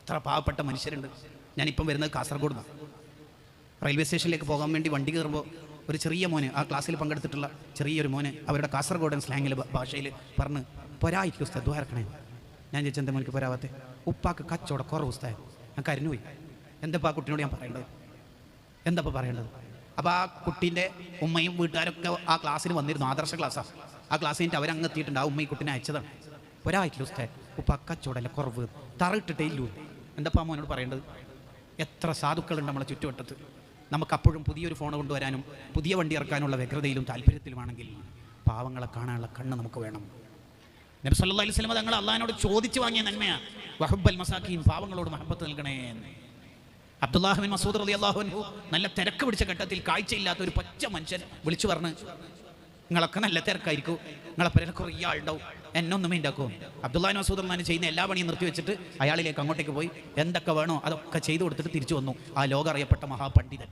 എത്ര പാവപ്പെട്ട മനുഷ്യരുണ്ട്. ഞാനിപ്പം വരുന്നത് കാസർഗോഡ് നിന്നാണ്. റെയിൽവേ സ്റ്റേഷനിലേക്ക് പോകാൻ വേണ്ടി വണ്ടി കയറുമ്പോൾ ഒരു ചെറിയ മോന്, ആ ക്ലാസ്സിൽ പങ്കെടുത്തിട്ടുള്ള ചെറിയൊരു മോന് അവരുടെ കാസർഗോഡൻ സ്ലാങ്ങിൽ ഭാഷയിൽ പറഞ്ഞ് പൊരായിക്ക് ഉസ്താദ് ദ്വാരക്കണേ. ഞാൻ ചോദിച്ചാൽ എന്താ മോനിക്ക് പോരാവാത്തെ? ഉപ്പാക്ക് കച്ചവടം കുറവ് ഉസ്താദ്. ഞാൻ കരഞ്ഞുപോയി. എന്താ കുട്ടീനോട് ഞാൻ പറയേണ്ടത്? എന്താ പറയേണ്ടത്? അപ്പോൾ ആ കുട്ടീൻ്റെ ഉമ്മയും വീട്ടുകാരൊക്കെ ആ ക്ലാസ്സിന് വന്നിരുന്നു. ആദർശ ക്ലാസ്സാണ്. ആ ക്ലാസ് കഴിഞ്ഞിട്ട് അവരങ്ങെത്തിയിട്ടുണ്ട്. ആ ഉമ്മ ഈ കുട്ടീനെ അയച്ചതാണ്. ഒരാഴ്ച ഉസ്താദ് ഉപ്പ കച്ചവടമല്ല കുറവ്, തറയിട്ടിട്ടേ ഇല്ലൂ. എന്താ മോനോട് പറയേണ്ടത്? എത്ര സാധുക്കളുണ്ട് നമ്മളെ ചുറ്റുവട്ടത്ത്. നമുക്കപ്പോഴും പുതിയൊരു ഫോൺ കൊണ്ടുവരാനും പുതിയ വണ്ടി ഇറക്കാനുള്ള വ്യഗ്രതയിലും താല്പര്യത്തിലുമാണെങ്കിൽ പാവങ്ങളെ കാണാനുള്ള കണ്ണ് നമുക്ക് വേണം. നബി സല്ലല്ലാഹു അലൈഹി വസല്ലം തങ്ങൾ അള്ളാഹിനോട് ചോദിച്ചു വാങ്ങിയ നന്മയാണ് വഹബ്ബൽ മസാക്കീൻ, പാവങ്ങളോട് മഹബത്ത് നൽകണേ. അബ്ദുല്ലാഹ് ബിൻ മസ്ഊദ് റളിയല്ലാഹു അൻഹു നല്ല തിരക്ക് പിടിച്ച ഘട്ടത്തിൽ കാഴ്ചയില്ലാത്ത ഒരു പച്ച മനുഷ്യൻ വിളിച്ചു പറഞ്ഞ്, നിങ്ങളൊക്കെ നല്ല തിരക്കായിരിക്കും, നിങ്ങളെ പേരെ കുറേ ആളുണ്ടാവും, എന്നൊന്നും ഉണ്ടാക്കും. അബ്ദുല്ലാഹി ബിൻ മസ്ഊദ് റളിയല്ലാഹു ചെയ്യുന്ന എല്ലാ പണിയും നിർത്തി വെച്ചിട്ട് അയാളിലേക്ക് അങ്ങോട്ടേക്ക് പോയി എന്തൊക്കെ വേണോ അതൊക്കെ ചെയ്തു കൊടുത്തിട്ട് തിരിച്ചു വന്നു. ആ ലോകം അറിയപ്പെട്ട മഹാപണ്ഡിതൻ.